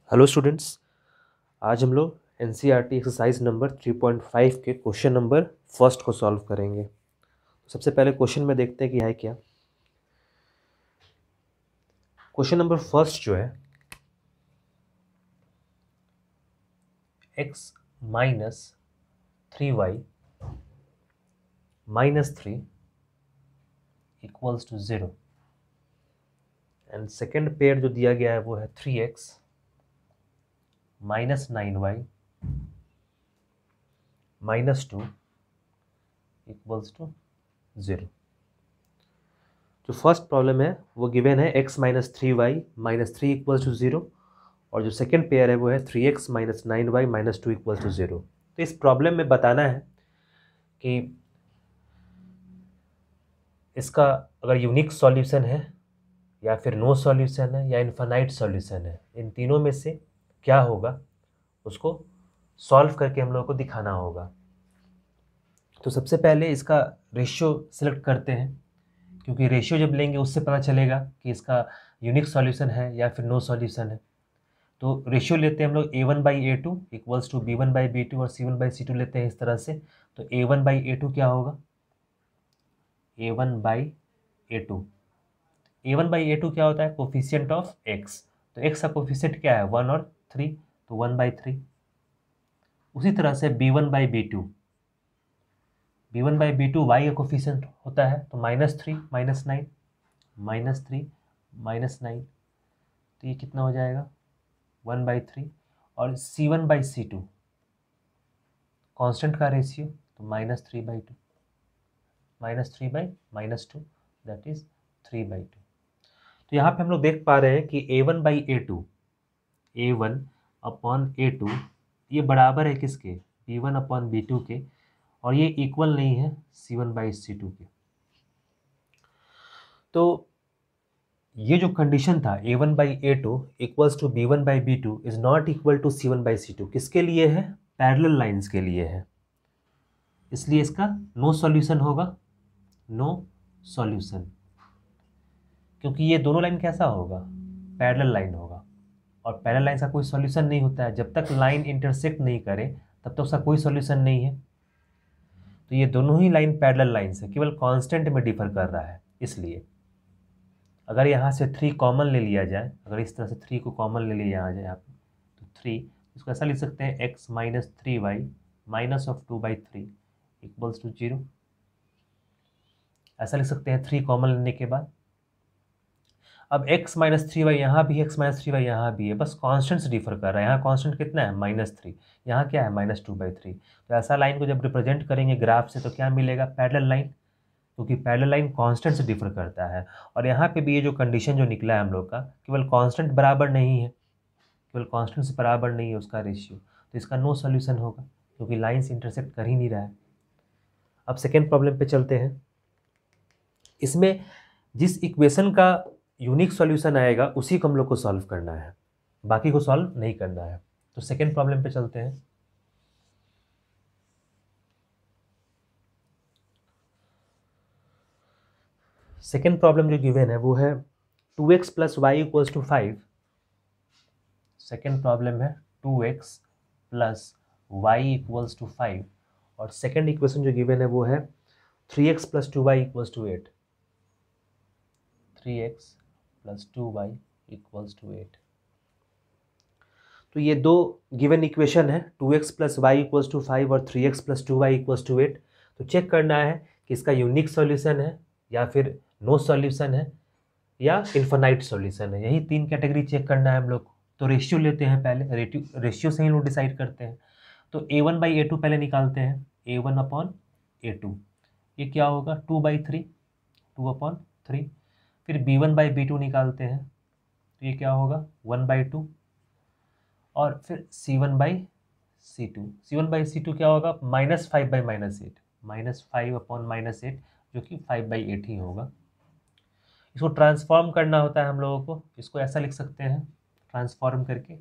Hello students, आज हम लोग एनसीईआरटी एक्सरसाइज नंबर 3.5 के क्वेश्चन नंबर फर्स्ट को सॉल्व करेंगे। सबसे पहले क्वेश्चन में देखते हैं कि है क्या। क्वेश्चन नंबर फर्स्ट जो है x minus 3y minus 3 equals to 0 and second pair जो दिया गया है वो है 3x minus 9y minus 2 equals to 0। जो फर्स्ट प्रॉब्लम है वो गिवन है x minus 3y minus 3 equals to 0 और जो सेकेंड पेयर है वो है 3x minus 9y minus 2 equals to 0। तो इस प्रॉब्लम में बताना है कि इसका अगर यूनिक सॉल्यूशन है या फिर नो सॉल्यूशन है या इनफाइनाइट सॉल्यूशन है, इन तीनों में से क्या होगा उसको सॉल्व करके हम लोगों को दिखाना होगा। तो सबसे पहले इसका रेशियो सिलेक्ट करते हैं, क्योंकि रेशियो जब लेंगे उससे पता चलेगा कि इसका यूनिक सॉल्यूशन है या फिर नो सॉल्यूशन है। तो रेशियो लेते हैं हम लोग a1/a2 इक्वल्स टू b1/b2 और c1/c2 लेते हैं इस तरह से। तो a1/a2 क्या होगा, a1/a2 a1/a2 क्या होता है, कोफिशिएंट ऑफ x। तो x का कोफिशिएंट क्या है 1 और 3, तो 1/3। उसी तरह से b1/b2 y का कोफिशिएंट होता है, तो -3 -9 -3 -9, तो ये कितना हो जाएगा 1/3। और c1/c2 कांस्टेंट का रेशियो, तो -3/2 -3/-2 दैट इज 3/2। तो यहाँ पे हम लोग देख पा रहे हैं कि a1/a2 ये बराबर है किसके, b1/b2 के, और ये इक्वल नहीं है c1/c2 के। तो ये जो कंडीशन था a1/a2 equals to b1/b2 is not equal to c1/c2, किसके लिए है, पैरेलल लाइंस के लिए है, इसलिए इसका नो सॉल्यूशन होगा, नो सॉल्यूशन। क्योंकि ये दोनों लाइन कैसा होगा, पैरेलल लाइन होगा, और पैरेलल लाइन का कोई सॉल्यूशन नहीं होता है, जब तक लाइन इंटरसेक्ट नहीं करे तब तक उसका कोई सॉल्यूशन नहीं है। तो ये दोनों ही लाइन पैरेलल लाइंस है, केवल कांस्टेंट में डिफर कर रहा है। इसलिए अगर यहाँ से 3 कॉमन ले लिया जाए, अगर इस तरह से 3 को कॉमन ले लिया जाए यहाँ पे, तो 3, इसको ऐसा लिख सकते हैं x minus 3y minus of 2/3 equals to 0। ऐसा लिख सकते हैं 3 कॉमन लेने के बाद। अब x माइनस 3y यहाँ भी है, x माइनस 3y यहाँ भी है, बस कांस्टेंट से डिफर कर रहा है। यहाँ कांस्टेंट कितना है -3, यहाँ क्या है -2/3। तो ऐसा लाइन को जब रिप्रेजेंट करेंगे ग्राफ से तो क्या मिलेगा, पैरेलल लाइन, क्योंकि पैरेलल लाइन कांस्टेंट से डिफर करता है। और यहाँ पे भी ये जो कंडीशन जो निकला है हम लोग का, केवल कांस्टेंट बराबर नहीं है, केवल कांस्टेंट से बराबर नहीं है उसका रेशियो, तो इसका नो सॉल्यूशन होगा, क्योंकि लाइन्स इंटरसेक्ट कर ही नहीं रहा है। अब सेकेंड प्रॉब्लम पे चलते हैं। इसमें जिस इक्वेशन का यूनिक सॉल्यूशन आएगा उसी को हम लोग को सॉल्व करना है, बाकी को सॉल्व नहीं करना है। तो सेकेंड प्रॉब्लम पे चलते हैं। सेकेंड प्रॉब्लम जो गिवन है वो है 2x plus y equals to 5। Second problem है 2x plus y equals to 5, और सेकेंड इक्वेशन जो गिवन है वो है 3x plus 2y equals to 8। 3x plus 2y equals to 8। तो ये दो गिवन इक्वेशन है, 2x plus y equals to 5 और 3x plus 2y equals to 8। तो चेक करना है कि इसका यूनिक सॉल्यूशन है या फिर नो सॉल्यूशन है या इन्फिनाइट सॉल्यूशन है। यही 3 कैटेगरी चेक करना है हम लोग को। तो रेशियो लेते हैं पहले, रेशियो से ही लोग डिसाइड करते हैं। तो a1/a2 पहले निकालते हैं, a1/a2 ये क्या होगा 2/3, 2/3। फिर b1/b2 निकालते हैं, तो ये क्या होगा 1/2। और फिर c1/c2, c1/c2 क्या होगा -5/-8, -5/-8, जो कि 5/8 ही होगा। इसको ट्रांसफॉर्म करना होता है हम लोगों को, इसको ऐसा लिख सकते हैं ट्रांसफॉर्म करके,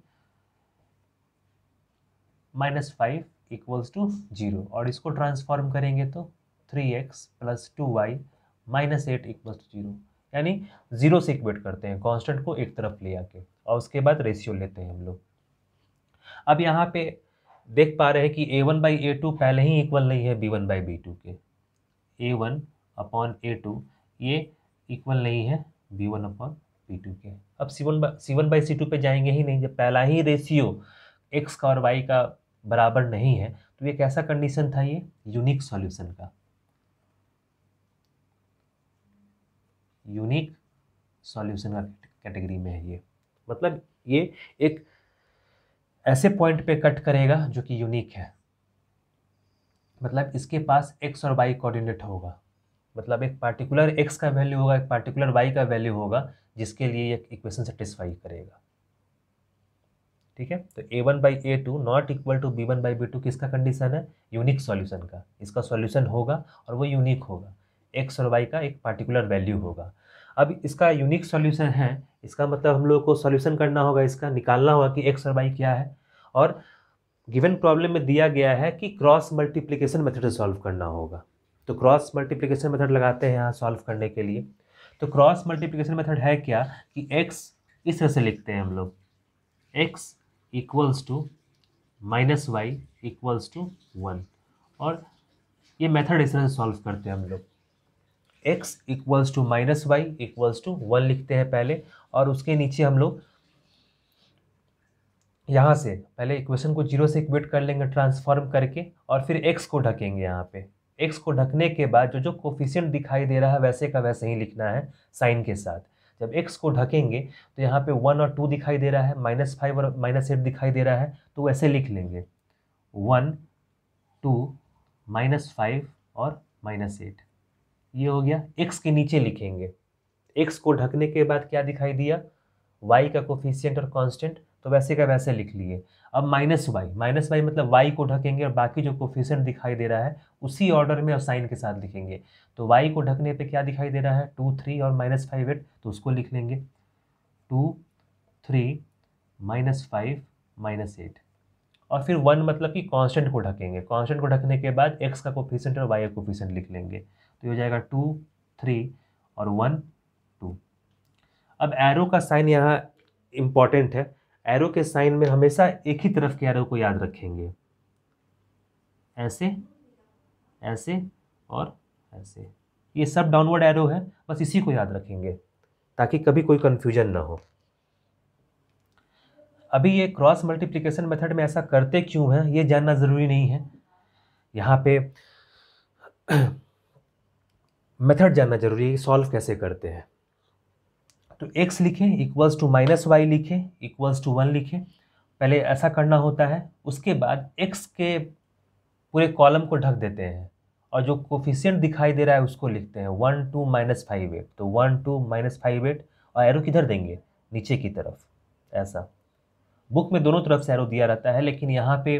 -5 इक्वल्स टू 0, और इसको ट्रांसफॉर्म करेंगे तो 3x plus 2y minus 8 equals to 0, यानी 0 से इक्वेट करते हैं, कांस्टेंट को एक तरफ ले आके, और उसके बाद रेशियो लेते हैं हम लोग। अब यहाँ पे देख पा रहे हैं कि a1/a2 पहले ही इक्वल नहीं है b1/b2 के। a1/a2 ये इक्वल नहीं है b1/b2 के। अब c1/c2 पे जाएंगे ही नहीं, जब पहला ही रेशियो x का और y का बराबर नहीं है तो ये कैसा कंडीशन था, ये यूनिक सॉल्यूशन का, यूनिक सॉल्यूशन का कैटेगरी में है ये। मतलब ये एक ऐसे पॉइंट पे कट करेगा जो कि यूनिक है, मतलब इसके पास x और y कोऑर्डिनेट होगा, मतलब एक पार्टिकुलर x का वैल्यू होगा, एक पार्टिकुलर y का वैल्यू होगा, जिसके लिए ये इक्वेशन सेटिस्फाई करेगा। ठीक है, तो a1/a2 not equal to b1/b2 किसका कंडीशन है, यूनिक सॉल्यूशन का। इसका सॉल्यूशन होगा और वो यूनिक होगा, x और y का एक पार्टिकुलर वैल्यू होगा। अब इसका यूनिक सॉल्यूशन है, इसका मतलब हम लोग को सॉल्यूशन करना होगा, इसका निकालना होगा कि x और y क्या है। और गिवन प्रॉब्लम में दिया गया है कि क्रॉस मल्टीप्लिकेशन मेथड से सॉल्व करना होगा। तो क्रॉस मल्टीप्लिकेशन मेथड लगाते हैं यहाँ सॉल्व करने के लिए। तो क्रॉस मल्टीप्लिकेशन मेथड है क्या कि x इस तरह से लिखते हैं हम लोग, x equals to minus y equals to 1, और ये मेथड इस तरह से सॉल्व करते हैं हम लोग। x equals to minus y equals to 1 लिखते हैं पहले, और उसके नीचे हम लोग यहाँ से पहले इक्वेशन को 0 से इक्वेट कर लेंगे ट्रांसफॉर्म करके, और फिर x को ढकेंगे। यहाँ पे x को ढकने के बाद जो जो कोफिशिएंट दिखाई दे रहा है वैसे का वैसे ही लिखना है साइन के साथ। जब x को ढकेंगे तो यहाँ पे 1 और 2 दिखाई दे रहा है, -5 और -8 दिखाई दे रहा है, तो वैसे लिख लेंगे 1 2 -5 और -8। ये हो गया, x के नीचे लिखेंगे। x को ढकने के बाद क्या दिखाई दिया, y का कोफिशिएंट और कांस्टेंट, तो वैसे का वैसे लिख लिए। अब माइनस वाई मतलब y को ढकेंगे और बाकी जो कोफिशिएंट दिखाई दे रहा है उसी ऑर्डर में और साइन के साथ लिखेंगे। तो y को ढकने पे क्या दिखाई दे रहा है 2 3 और -5 8, तो उसको लिख लेंगे 2 3 -5 -8। और फिर 1 मतलब कि कांस्टेंट को ढकेंगे, कांस्टेंट को ढकने के बाद x का कोफिशिएंट और y का कोफिशिएंट लिख लेंगे, तो ये हो जाएगा 2 3 और 1 2। अब एरो का साइन यहाँ इंपॉर्टेंट है, एरो के साइन में हमेशा एक ही तरफ के एरो को याद रखेंगे, ऐसे ऐसे और ऐसे, ये सब डाउनवर्ड एरो है, बस इसी को याद रखेंगे ताकि कभी कोई कंफ्यूजन ना हो। अभी ये क्रॉस मल्टीप्लिकेशन मेथड में ऐसा करते क्यों हैं ये जानना ज़रूरी नहीं है, यहाँ पे मेथड जानना जरूरी है, सॉल्व कैसे करते हैं। तो x लिखें इक्वल्स टू -y लिखें इक्वल्स टू 1 लिखें, पहले ऐसा करना होता है। उसके बाद x के पूरे कॉलम को ढक देते हैं और जो कोफिशिएंट दिखाई दे रहा है उसको लिखते हैं 1 2 -5 8। तो 1 2 -5 8, और एरो किधर देंगे, नीचे की तरफ। ऐसा बुक में दोनों तरफ से एरो दिया रहता है, लेकिन यहाँ पे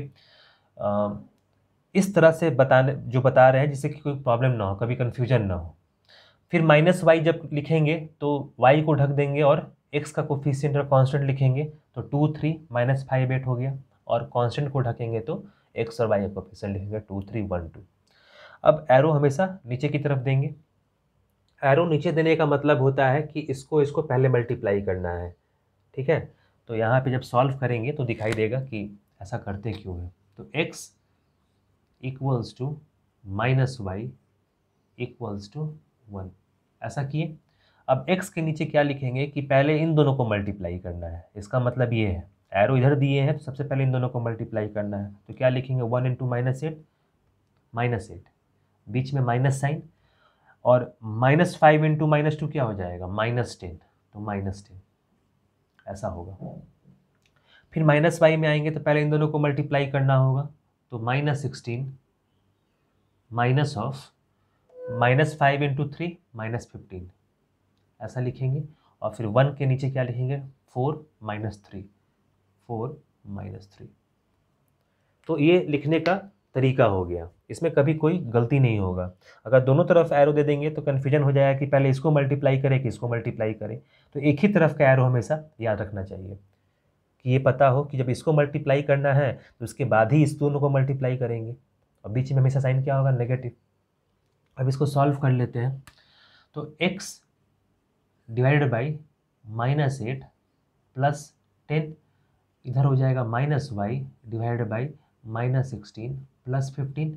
इस तरह से बता रहे हैं जिससे कि कोई प्रॉब्लम ना हो, कभी कन्फ्यूजन ना हो। फिर -y जब लिखेंगे तो y को ढक देंगे और x का कोफिशिएंट और कांस्टेंट लिखेंगे, तो 2 3 -5 8 हो गया, और कांस्टेंट को ढकेंगे तो x और y का कोफिशिएंट लिखेंगे 2 3 1 2। अब एरो हमेशा नीचे की तरफ देंगे। एरो नीचे देने का मतलब होता है कि इसको पहले मल्टीप्लाई करना है, ठीक है। तो यहाँ पे जब सॉल्व करेंगे तो दिखाई देगा कि ऐसा करते क्यों है। तो x equals to -y equals to 1, ऐसा किए। अब x के नीचे क्या लिखेंगे कि पहले इन दोनों को मल्टीप्लाई करना है, इसका मतलब ये है एरो इधर दिए हैं तो सबसे पहले इन दोनों को मल्टीप्लाई करना है। तो क्या लिखेंगे 1 इंटू -8 बीच में माइनस साइन, और -5 इंटू -2 क्या हो जाएगा -10, तो -10 ऐसा होगा। फिर -y में आएंगे तो पहले इन दोनों को मल्टीप्लाई करना होगा, तो -16 माइनस ऑफ -5 इंटू 3 -15 ऐसा लिखेंगे। और फिर 1 के नीचे क्या लिखेंगे 4 -3। तो ये लिखने का तरीका हो गया, इसमें कभी कोई गलती नहीं होगा। अगर दोनों तरफ एरो दे देंगे तो कन्फ्यूजन हो जाएगा कि पहले इसको मल्टीप्लाई करें कि इसको मल्टीप्लाई करें। तो एक ही तरफ का एरो हमेशा याद रखना चाहिए कि ये पता हो कि जब इसको मल्टीप्लाई करना है तो उसके बाद ही इस दोनों को मल्टीप्लाई करेंगे, और बीच में हमेशा साइन क्या होगा नेगेटिव। अब इसको सॉल्व कर लेते हैं। तो x डिवाइडेड बाई -8 + 10, इधर हो जाएगा -y divided by -16 plus 15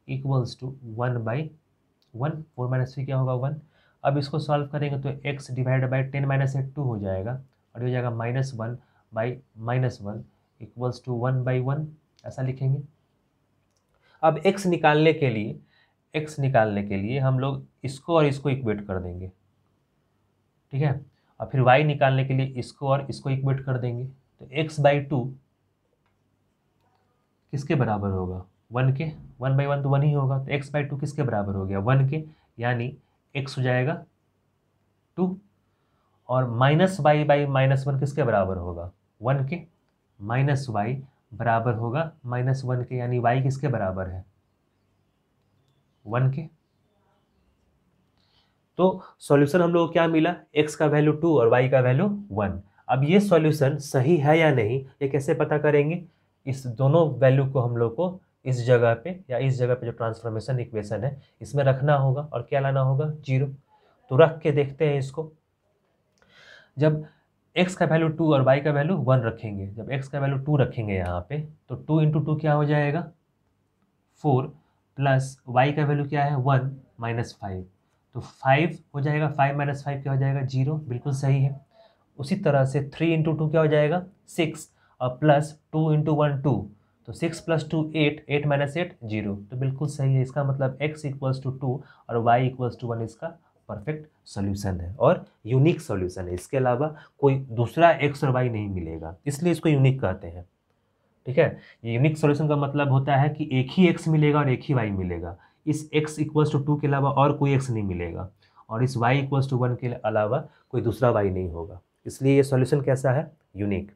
equals to 1/1। 4 minus 3 क्या होगा 1। अब इसको सॉल्व करेंगे तो x डिवाइड बाई 10 माइनस 8 2 हो जाएगा और ये हो जाएगा -1/-1 इक्वल्स टू 1/1, ऐसा लिखेंगे। अब x निकालने के लिए हम लोग इसको और इसको इक्वेट कर देंगे, ठीक है। और फिर y निकालने के लिए इसको और इसको इक्वेट कर देंगे। तो x/2 किसके बराबर होगा 1 के। 1/1 तो 1 ही होगा, तो x/2 किसके बराबर हो गया 1 के, यानी x हो जाएगा 2। और -y/-1 किसके बराबर होगा 1 के, -y बराबर होगा -1 के, यानी y किसके बराबर है 1 के। तो सॉल्यूशन हम लोग को क्या मिला, x का वैल्यू 2 और y का वैल्यू 1। अब ये सॉल्यूशन सही है या नहीं ये कैसे पता करेंगे, इस दोनों वैल्यू को हम लोग को इस जगह पे या इस जगह पे जो ट्रांसफॉर्मेशन इक्वेशन है इसमें रखना होगा और क्या लाना होगा 0। तो रख के देखते हैं इसको। जब x का वैल्यू 2 और y का वैल्यू 1 रखेंगे, जब x का वैल्यू 2 रखेंगे यहाँ पे तो 2 इंटू 2 क्या हो जाएगा 4 प्लस y का वैल्यू क्या है 1 -5, तो 5 हो जाएगा। 5 माइनस 5 क्या हो जाएगा 0, बिल्कुल सही है। उसी तरह से 3 इंटू 2 क्या हो जाएगा 6 और प्लस 2 इंटू 1 2, तो 6 प्लस 2 8, 8 माइनस 8 0, तो बिल्कुल सही है। इसका मतलब x इक्वल्स टू 2 और y इक्वल्स टू 1 इसका परफेक्ट सोल्यूशन है और यूनिक सोल्यूशन है। इसके अलावा कोई दूसरा x और y नहीं मिलेगा, इसलिए इसको यूनिक कहते हैं, ठीक है। ये यूनिक सॉल्यूशन का मतलब होता है कि एक ही x मिलेगा और एक ही y मिलेगा। इस x इक्वल्स टू 2 के अलावा और कोई x नहीं मिलेगा और इस y इक्वल्स टू 1 के अलावा कोई दूसरा y नहीं होगा, इसलिए ये सॉल्यूशन कैसा है यूनिक।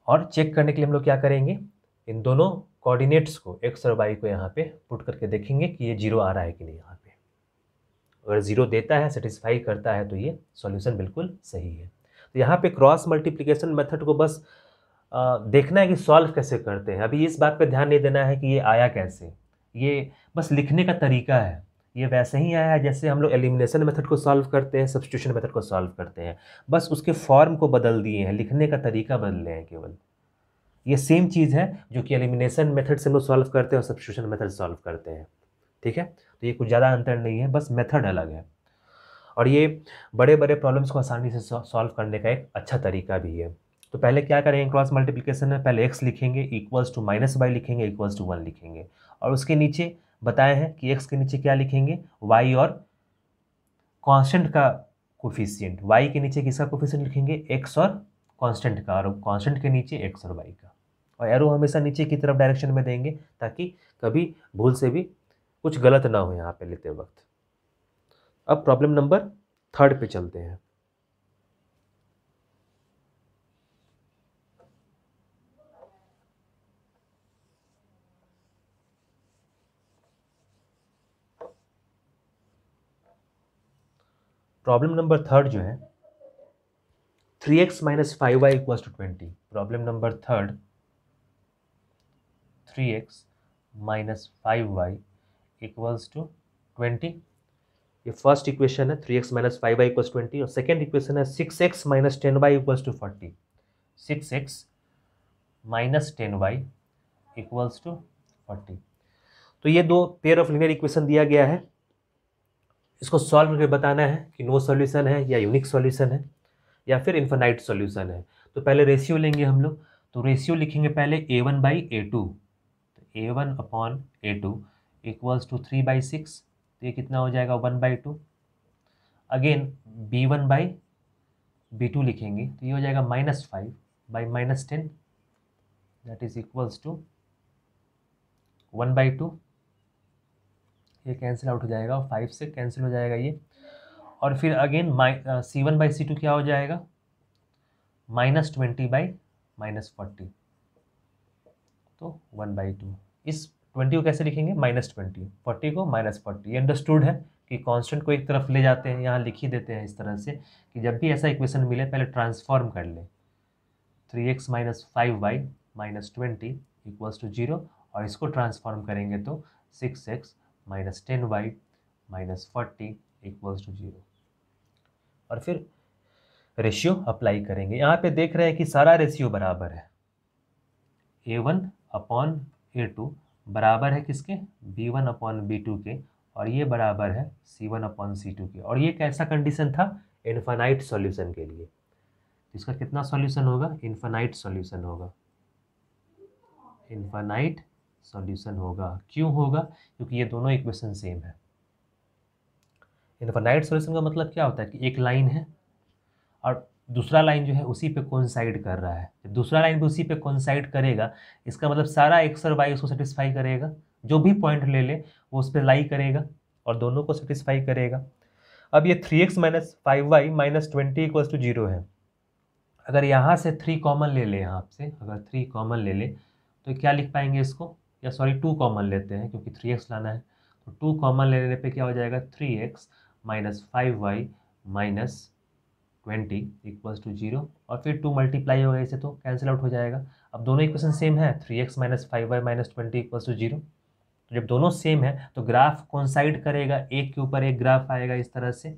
और चेक करने के लिए हम लोग क्या करेंगे, इन दोनों कोऑर्डिनेट्स को x और y को यहाँ पे पुट करके देखेंगे कि ये 0 आ रहा है कि नहीं। यहाँ पे अगर 0 देता है, सेटिस्फाई करता है, तो ये सॉल्यूशन बिल्कुल सही है। तो यहाँ पे क्रॉस मल्टीप्लिकेशन मेथड को बस देखना है कि सॉल्व कैसे करते हैं। अभी इस बात पे ध्यान नहीं देना है कि ये आया कैसे, ये बस लिखने का तरीका है। ये वैसे ही आया है जैसे हम लोग एलिमिनेशन मेथड को सॉल्व करते हैं, सब्स्टिट्यूशन मेथड को सॉल्व करते हैं, बस उसके फॉर्म को बदल दिए हैं, लिखने का तरीका बदले हैं केवल। ये सेम चीज़ है जो कि एलिमिनेशन मेथड से हम लोग सॉल्व करते हैं और सब्स्टिट्यूशन मेथड सॉल्व करते हैं, ठीक है। तो ये कुछ ज़्यादा अंतर नहीं है, बस मेथड अलग है। और ये बड़े बड़े प्रॉब्लम्स को आसानी से सॉल्व करने का एक अच्छा तरीका भी है। तो पहले क्या करेंगे क्रॉस मल्टीप्लिकेशन में, पहले x लिखेंगे इक्वल्स टू -y लिखेंगे इक्वल्स टू 1 लिखेंगे, और उसके नीचे बताए हैं कि x के नीचे क्या लिखेंगे y और कांस्टेंट का कोफिशिएंट, y के नीचे किसका कोफिशिएंट लिखेंगे x और कांस्टेंट का, और कांस्टेंट के नीचे x और y का, और एरो हमेशा नीचे की तरफ डायरेक्शन में देंगे ताकि कभी भूल से भी कुछ गलत ना हो यहाँ पे लेते वक्त। अब प्रॉब्लम नंबर 3 पे चलते हैं। प्रॉब्लम नंबर 3 जो है 3x minus 5y equals to 20। Problem number 3 3x minus 5y equals to 20। ये फर्स्ट इक्वेशन है 3x माइनस 5y इक्वल्स 20, और सेकेंड इक्वेशन है 6x minus 10y equals to 40। 6x minus 10y equals to 40। तो ये दो pair of linear equation दिया गया है, इसको सॉल्व करके बताना है कि नो सॉल्यूशन है या यूनिक सॉल्यूशन है या फिर इन्फिनाइट सॉल्यूशन है। तो पहले रेशियो लेंगे हम लोग, तो रेशियो लिखेंगे पहले a1/a2, तो a1/a2 इक्वल्स टू 3/6, तो ये कितना हो जाएगा 1/2। अगेन b1/b2 लिखेंगे तो ये हो जाएगा -5/-10, दैट इज इक्वल्स टू 1/2। ये कैंसिल आउट हो जाएगा और 5 से कैंसिल हो जाएगा ये, और फिर अगेन c1/c2 क्या हो जाएगा -20/-40, तो 1/2। इस 20 को कैसे लिखेंगे -20, 40 को -40। ये अंडरस्टूड है कि कांस्टेंट को एक तरफ ले जाते हैं, यहाँ लिख ही देते हैं इस तरह से कि जब भी ऐसा इक्वेशन मिले पहले ट्रांसफॉर्म कर ले। 3x minus 5y minus 20 equals to 0, और इसको ट्रांसफॉर्म करेंगे तो 6x minus 10y minus 40 equals to 0। और फिर रेशियो अप्लाई करेंगे। यहाँ पे देख रहे हैं कि सारा रेशियो बराबर है, A1/A2 बराबर है किसके, B1/B2 के, और ये बराबर है C1/C2 के। और ये कैसा कंडीशन था, इनफाइनाइट सॉल्यूशन के लिए। इसका कितना सॉल्यूशन होगा, इनफाइनाइट सॉल्यूशन होगा, इनफाइनाइट सॉल्यूशन होगा। क्यों होगा, क्योंकि ये दोनों इक्वेशन सेम है। इनफाइनाइट सॉल्यूशन का मतलब क्या होता है कि एक लाइन है और दूसरा लाइन जो है उसी पे कोइंसाइड कर रहा है। जब दूसरा लाइन भी उसी पे कोइंसाइड करेगा, इसका मतलब सारा एक्स और वाई उसको सेटिस्फाई करेगा, जो भी पॉइंट ले ले वो उस पर लाई करेगा और दोनों को सेटिस्फाई करेगा। अब ये 3x minus 5y minus 20 equals to 0 है। अगर यहाँ से 3 कॉमन ले ले, यहाँ से अगर 3 कॉमन ले ले तो क्या लिख पाएंगे इसको, या सॉरी 2 कॉमन लेते हैं क्योंकि 3x लाना है। तो 2 कॉमन लेने पे क्या हो जाएगा, 3x minus 5y minus 20 equals to 0, और फिर 2 मल्टीप्लाई होगा इसे तो कैंसिल आउट हो जाएगा। अब दोनों इक्वेशन सेम है, 3x minus 5y minus 20 equals to 0। तो जब दोनों सेम है तो ग्राफ कोइंसाइड करेगा, एक के ऊपर एक ग्राफ आएगा इस तरह से।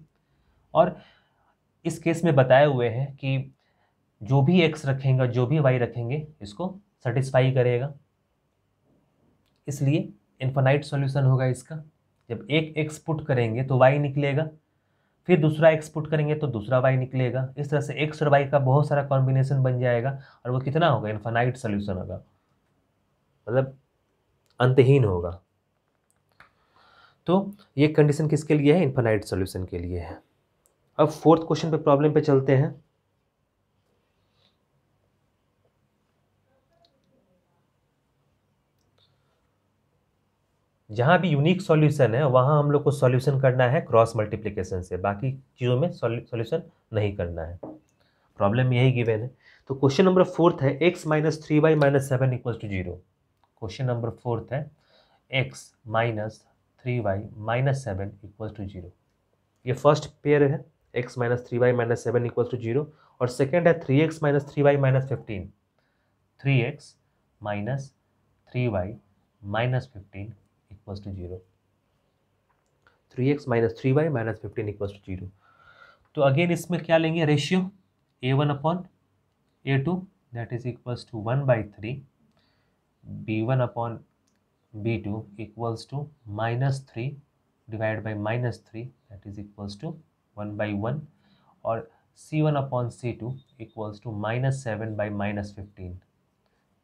और इस केस में बताए हुए हैं कि जो भी x रखेंगे जो भी y रखेंगे इसको सेटिस्फाई करेगा, इसलिए इनफाइनाइट सॉल्यूशन होगा इसका। जब एक x पुट करेंगे तो y निकलेगा, फिर दूसरा x पुट करेंगे तो दूसरा y निकलेगा। इस तरह से x और y का बहुत सारा कॉम्बिनेशन बन जाएगा और वो कितना होगा, इनफाइनाइट सॉल्यूशन होगा, मतलब अंतहीन होगा। तो ये कंडीशन किसके लिए है, इनफाइनाइट सॉल्यूशन के लिए है। अब फोर्थ क्वेश्चन पे प्रॉब्लम पे चलते हैं। जहाँ भी यूनिक सॉल्यूशन है वहाँ हम लोग को सॉल्यूशन करना है क्रॉस मल्टीप्लिकेशन से, बाकी चीज़ों में सॉल्यूशन नहीं करना है। प्रॉब्लम यही गिवन है। तो क्वेश्चन नंबर फोर्थ है x minus 3y minus 7 equal to 0। Question number fourth है x minus 3y minus 7 equal to 0। ये फर्स्ट पेयर है, x minus 3y minus 7 equal to 0, और सेकेंड है 3x minus 3y minus 15। 3x minus 3y minus 15 equals to 0। 3x minus 3y minus 15 equals to 0। तो again इसमें क्या लेंगे, ratio A1/A2 that is equals to 1/3, B1/B2 equals to -3 divide by -3 that is equals to 1/1, और C1/C2 equals to -7 by -15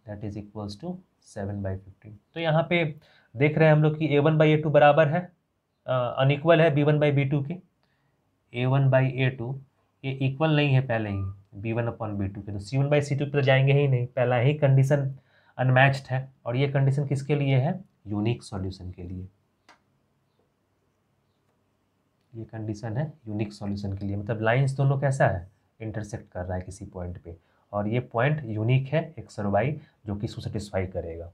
that is equals to 7/15। तो यहाँ पे देख रहे हैं हम लोग कि A1/A2 बराबर है, अनइक्वल है B1/B2 के। A1/A2 ये इक्वल नहीं है पहले ही B1/B2 के, तो C1/C2 पे तो जाएंगे ही नहीं, पहला ही कंडीशन अनमैच्ड है। और ये कंडीशन किसके लिए है, यूनिक सॉल्यूशन के लिए। ये कंडीशन है यूनिक सॉल्यूशन के लिए, मतलब लाइंस दोनों कैसा है, इंटरसेक्ट कर रहा है किसी पॉइंट पे, और ये पॉइंट यूनिक है एक्स और वाई जो कि इसको सेटिस्फाई करेगा।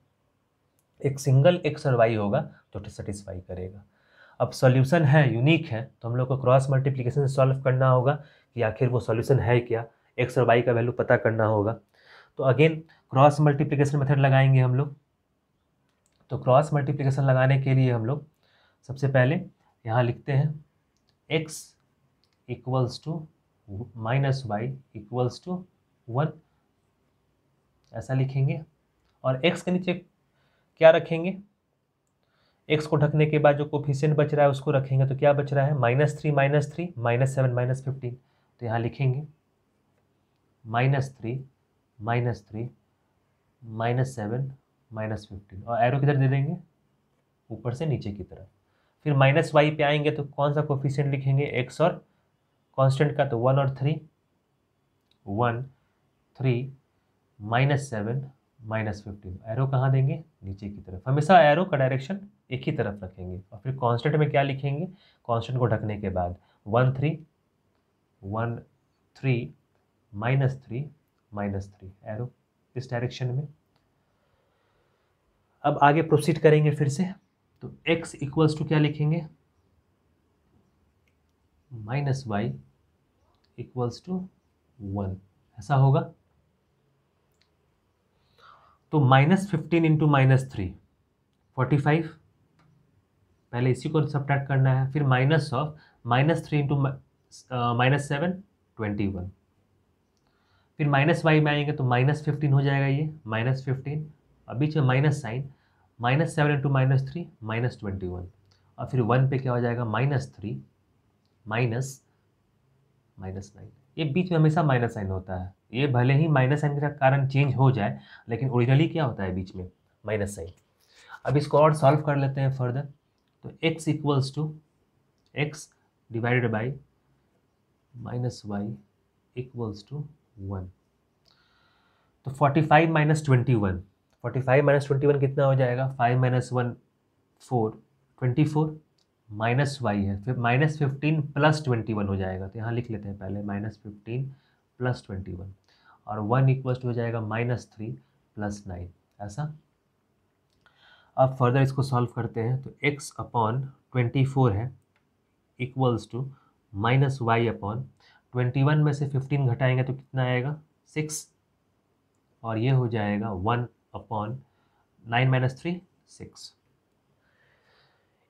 एक सिंगल एक्स और वाई होगा जो सेटिस्फाई करेगा। अब सॉल्यूशन है यूनिक है तो हम लोग को क्रॉस मल्टीप्लिकेशन से सॉल्व करना होगा कि आखिर वो सॉल्यूशन है क्या, एक्स और वाई का वैल्यू पता करना होगा। तो अगेन क्रॉस मल्टीप्लिकेशन मेथड लगाएंगे हम लोग। तो क्रॉस मल्टीप्लिकेशन लगाने के लिए हम लोग सबसे पहले यहाँ लिखते हैं x equals to minus y equals to 1, ऐसा लिखेंगे। और x के नीचे क्या रखेंगे, x को ढकने के बाद जो कोफिशिएंट बच रहा है उसको रखेंगे। तो क्या बच रहा है, -3 -3 -7 -15। तो यहाँ लिखेंगे -3 -3 -7 -15, और एरो किधर दे देंगे, ऊपर से नीचे की तरफ। फिर -y पे आएंगे तो कौन सा कोफिशिएंट लिखेंगे, x और कांस्टेंट का, तो 1 और 3, 1 3 -7 -15। एरो कहाँ देंगे, नीचे की तरफ। हमेशा एरो का डायरेक्शन एक ही तरफ रखेंगे। और फिर कांस्टेंट में क्या लिखेंगे, कांस्टेंट को ढकने के बाद 1 3 -3 -3 एरो इस डायरेक्शन में। अब आगे प्रोसीड करेंगे फिर से। तो x इक्वल्स टू क्या लिखेंगे, -y इक्वल्स टू 1, ऐसा होगा। तो -15 इंटू -3 45, पहले इसी को सब्ट्रैक्ट करना है। फिर -3 इंटू -7 21, फिर माइनस वाई में आएंगे तो -15 हो जाएगा, ये -15, और बीच में माइनस साइन, -7 इंटू -3 -21, और फिर 1 पे क्या हो जाएगा -3 -9। ये बीच में हमेशा माइनस साइन होता है, ये भले ही माइनस साइन के कारण चेंज हो जाए, लेकिन ओरिजिनली क्या होता है बीच में माइनस साइन। अब इसको और सॉल्व कर लेते हैं फर्दर। तो x equals to x divided by -y equals to 1। तो 45 माइनस 21, 45 माइनस 21 कितना हो जाएगा, 5 माइनस 1 4, 24 माइनस वाई है, फिर -15 प्लस 21 हो जाएगा। तो यहाँ लिख लेते हैं पहले -15 प्लस 21, और 1 इक्वल्स टू हो जाएगा -3 प्लस 9, ऐसा। अब फर्दर इसको सॉल्व करते हैं। तो x अपॉन 24 है इक्वल्स टू -y अपॉन 21 में से 15 घटाएंगे तो कितना आएगा 6, और ये हो जाएगा 1 अपॉन 9 माइनस 3 6।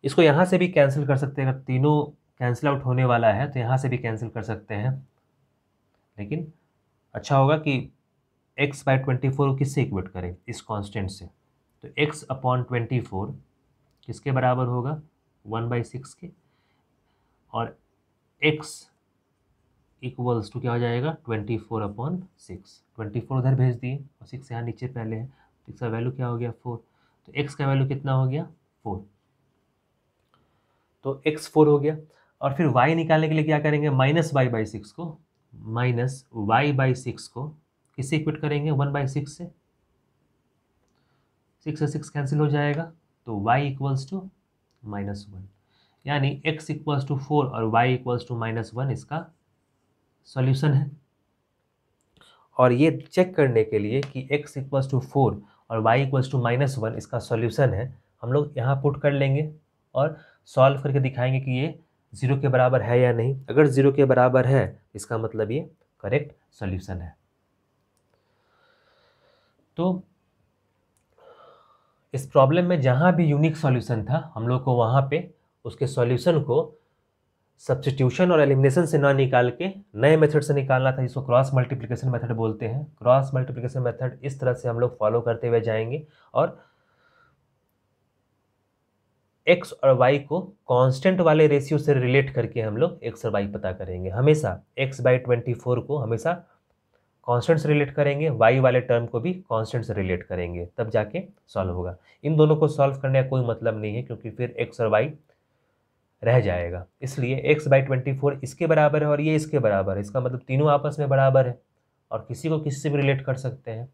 इसको यहाँ से भी कैंसिल कर सकते हैं, अगर तीनों कैंसिल आउट होने वाला है तो यहाँ से भी कैंसिल कर सकते हैं, लेकिन अच्छा होगा कि x बाई 24 को किससे इक्वेट करें, इस कांस्टेंट से। तो x अपॉन 24 किसके बराबर होगा 1/6 के, और x इक्वल्स टू क्या हो जाएगा 24 अपॉन 6। 24 उधर भेज दिए और 6 यहाँ नीचे पहले है, तो इसका वैल्यू क्या हो गया 4। तो x का वैल्यू कितना हो गया 4, तो x 4 हो गया। और फिर y निकालने के लिए क्या करेंगे, -y/6 को -y/6 को किससे इक्वेट करेंगे 1/6 से, 6 से 6 कैंसिल हो जाएगा, तो y इक्वल्स टू -1, यानी x इक्वल्स टू 4 और y इक्वल्स टू -1 इसका सॉल्यूशन है। और ये चेक करने के लिए कि x इक्वल्स टू 4 और y इक्वल्स टू -1 इसका सॉल्यूशन है, हम लोग यहाँ पुट कर लेंगे और सॉल्व करके दिखाएंगे कि ये 0 के बराबर है या नहीं। अगर 0 के बराबर है इसका मतलब ये करेक्ट सॉल्यूशन है। तो इस प्रॉब्लम में जहाँ भी यूनिक सॉल्यूशन था हम लोग को वहाँ पे उसके सॉल्यूशन को सब्स्टिट्यूशन और एलिमिनेशन से ना निकाल के नए मेथड से निकालना था, जिसको क्रॉस मल्टीप्लिकेशन मेथड बोलते हैं। क्रॉस मल्टीप्लिकेशन मेथड इस तरह से हम लोग फॉलो करते हुए जाएंगे और x और y को कांस्टेंट वाले रेशियो से रिलेट करके हम लोग x और y पता करेंगे। हमेशा x/24 को हमेशा कांस्टेंट से रिलेट करेंगे, y वाले टर्म को भी कांस्टेंट से रिलेट करेंगे, तब जाके सॉल्व होगा। इन दोनों को सॉल्व करने का कोई मतलब नहीं है, क्योंकि फिर x और y रह जाएगा। इसलिए x/24 इसके बराबर है और ये इसके बराबर है, इसका मतलब तीनों आपस में बराबर है और किसी को किसी से भी रिलेट कर सकते हैं।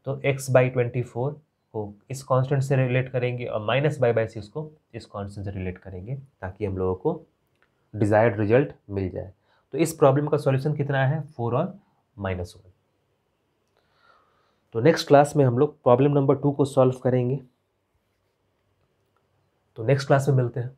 तो x/24 को इस कांस्टेंट से रिलेट करेंगे और -y/6 को इस कांस्टेंट से रिलेट करेंगे, ताकि हम लोगों को डिजायर्ड रिजल्ट मिल जाए। तो इस प्रॉब्लम का सॉल्यूशन कितना है 4 और -1। तो नेक्स्ट क्लास में हम लोग प्रॉब्लम नंबर 2 को सॉल्व करेंगे। तो नेक्स्ट क्लास में मिलते हैं।